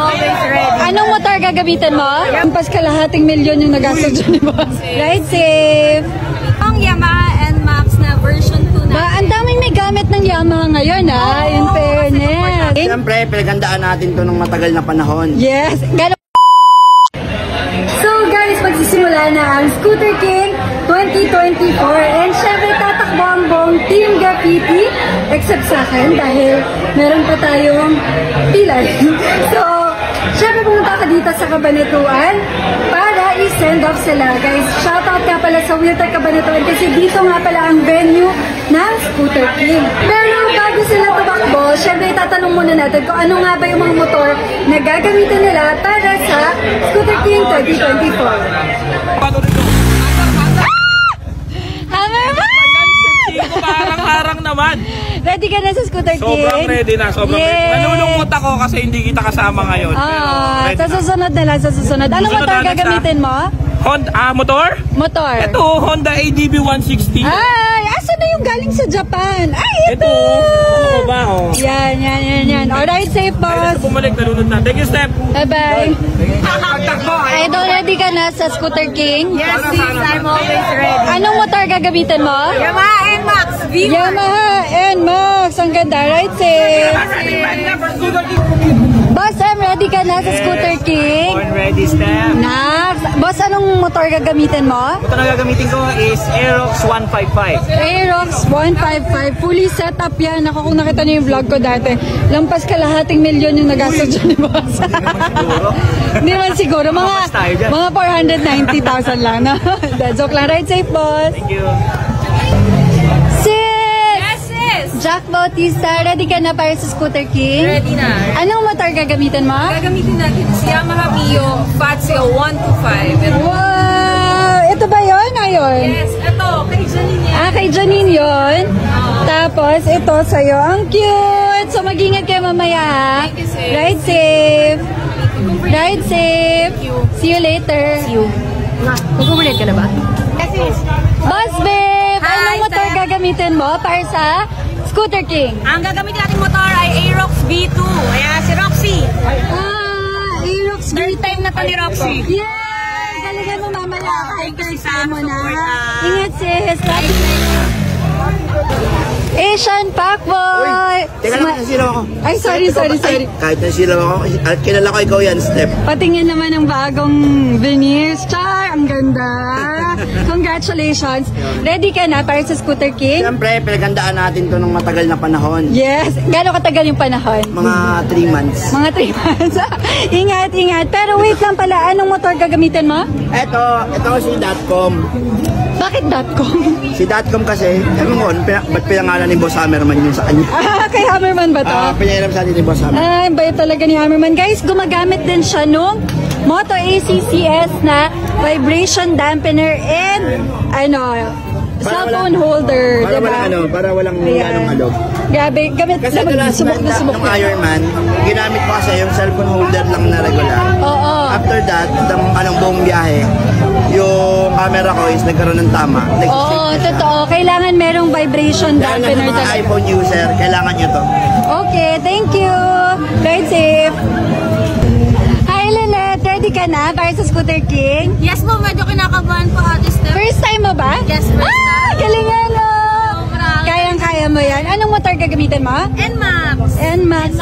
always ready. Anong motor gagamitin mo? Ampas kalahating milyon yung nagastos dyan, di ba? Ride safe! Ang Yamaha NMAX na version 2 na. Ba, ang daming may gamit ng Yamaha ngayon, ha? In fairness. Siyempre, pinagandaan natin to ng matagal na panahon. Yes! So guys, magsisimula na ang Scooter King 2024 and syempre tatakbo ang buong Team Graffiti except sa akin dahil meron pa tayong pilay. So, syempre pumunta ka dito sa Cabanatuan para i-send off sila. Guys, shoutout ka pala sa Wheeltech Cabanatuan kasi dito nga pala ang venue ng Scooter King. Pero bago sila tumakbo, syempre tatanong muna natin kung ano nga ba yung mga motor na gagamitin nila para sa Scooter King 2024. Parang naman. Ready ka na sa Scooter King? Sobrang ready na, sobrang ready. Nalulungkot ako kasi hindi kita kasama ngayon. Sa susunod na lang, sa susunod. Anong motor gagamitin mo? Honda, motor? Motor. Ito, Honda ADB 160. Ay, asan na yung galing sa Japan? Ay, ito! Ano ba, oh? Yan. Alright, safe, boss. Ay, bumalik, nalunod na. Thank you, Steph. Bye-bye. Idol, ready ka na sa Scooter King? Yes, sis, I'm always ready. Anong motor gagamitin mo? Yamaha NMAX V1. Yamaha NMAX. Ang ganda. Right, safe. Boss, ready ka na sa Scooter King? Born ready, Steph. Nax. Boss, anong motor gagamitin mo? Ito na gagamitin ko is Aerox 155. Aerox 155. Fully set up yan. Ako kung nakita niyo yung vlog ko dati. Lampas kalahating milyon yung nagastos dyan ni boss. Hindi man siguro. Mga 490,000 lang. No? Joke lang. Ride safe, boss. Thank you. Jack Bautista, ready ka na para sa Scooter King? Ready na. Anong motor gagamitin mo? Gagamitin natin si Yamaha Mio Fazio 125. Wow! Ito ba yun? Ngayon? Yes, ito. Kay Janine yan. Kay Janine yun. Tapos, ito sa'yo. Ang cute! So, mag-ingat kayo mamaya. Thank you, sis. Ride safe. Ride safe. See you later. See you. Magkukulit ka na ba? Yes, Boss babe! Hi, Anong motor Steph. gagamitin mo para sa Scooter King? Ang gagamitin natin motor ay Aerox V2. Ayan, si Roxy. Aerox Third time na to ni Roxy. Yay! Galingan mo mamaya. Kahit Sam, mo na. support, Ingat sis. Asian Packboy! Teka lang, nasilaw ako. Ay, sorry. Kahit nasilaw ako, at kilala ko ikaw yan, Steph. Patingin naman ng bagong veneers. Char! Ang ganda! Congratulations! Ready ka na para sa Scooter King? Siyempre, pinagandaan natin to ng matagal na panahon. Yes! Gano'ng katagal yung panahon? Mga 3 months. Mga 3 months. Ingat. Pero wait lang pala, anong motor gagamitin mo? Ito si Dotcom. Bakit .com? Si Dotcom kasi, ewan mo, ba't pinangalan ni Boss Hammerman yun sa kanya? Kay Hammerman ba to? Pinahiram sa atin ni Boss Hammerman. Bayad talaga ni Hammerman. Guys, gumagamit din siya nung Moto ACCS na vibration dampener and cellphone holder. Para walang ganong alog. Grabe, gamit Kasi ito lang, ng Ironman, ginamit ko kasi yung cellphone holder lang na regular. Oo. After that, buong biyahe, yung camera ko is nagkaroon ng tama. Oo, totoo. Kailangan merong vibration dampener Mga talaga. iPhone user, kailangan nyo to. Okay, thank you. Ride safe. Hi, Lynette. Ready ka na para sa Scooter King? Yes po, medyo kinakabahan po ate Steph. First time mo ba? Yes, first time. Galingan mo! Kayang-kaya mo yan. Anong motor gagamitin mo? NMAX. NMAX.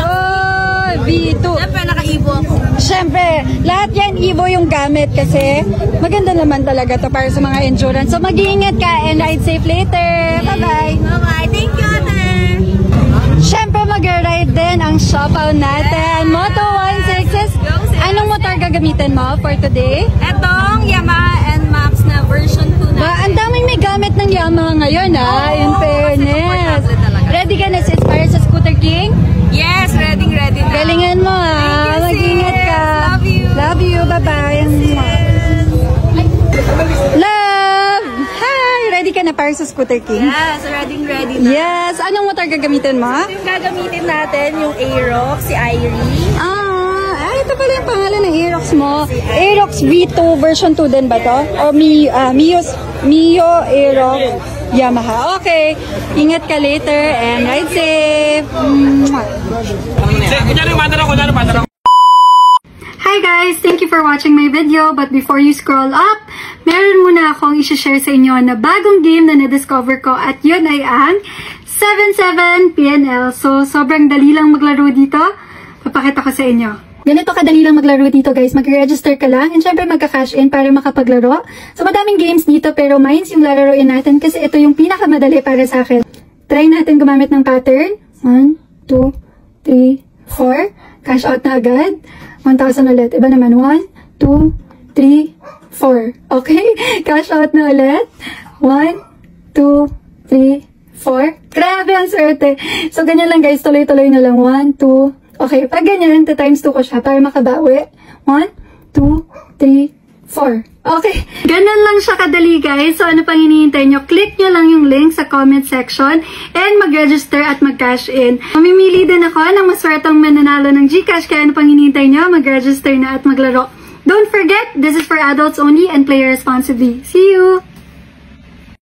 V2. Siyempre, naka-Evo ako. Siyempre, lahat yan Evo yung gamit kasi maganda naman talaga to para sa mga endurance. So mag-iingat ka and ride safe later. Bye-bye. Bye-bye. Thank you, ate. Siyempre mag-ride din ang shopao natin. Moto 160s. Anong motor gagamitin mo for today? Etong Yamaha NMAX na version 2 na. Ang daming may gamit ng Yamaha ngayon in fairness. Ready ka na sis para sa Scooter King? Yes, ready na. Galingan mo mag-ingat ka. Love you. Love you. Bye-bye. Love! Hi! Ready ka na para sa Scooter King? Yes, ready na. Yes! Anong motor gagamitin mo? Yung gagamitin natin, yung Aerox, si Irie. Ito pala yung pangalan ng Aerox mo. Aerox V2 version 2 din ba to? O Mio Aerox Yamaha. Okay. Ingat ka later and ride safe. Kunyari, mandar ako. Hi guys! Thank you for watching my video. But before you scroll up, meron muna akong i-share sa inyo na bagong game na na-discover ko at yun ay ang 77 PNL. So, sobrang dali lang maglaro dito. Papakita ko sa inyo. Ganito kadali lang maglaro dito guys. Mag-register ka lang and syempre magka-cash in para makapaglaro. So, madaming games dito pero Mines yung lalaroin natin kasi ito yung pinakamadali para sa akin. Try natin gumamit ng pattern. 1, 2, 3, 4. Cash out na agad. 1,000 ulit. Iba naman. 1, 2, 3, 4. Okay? Cash out na ulit. 1, 2, 3, 4. Grabe ang swerte. So, ganyan lang guys. Tuloy-tuloy na lang. 1, 2. Okay. Pag ganyan, times 2 ko siya para makabawi. 1, 2, 3, 4. Okay. Ganun lang siya kadali guys. So, ano pang hinihintay nyo? Click nyo lang yung link sa comment section and mag-register at mag-cash in. Mamimili din ako ng maswerteng mananalo ng GCash. Kaya ano pang hinihintay nyo? Mag-register na at maglaro. Don't forget, this is for adults only and play responsibly. See you!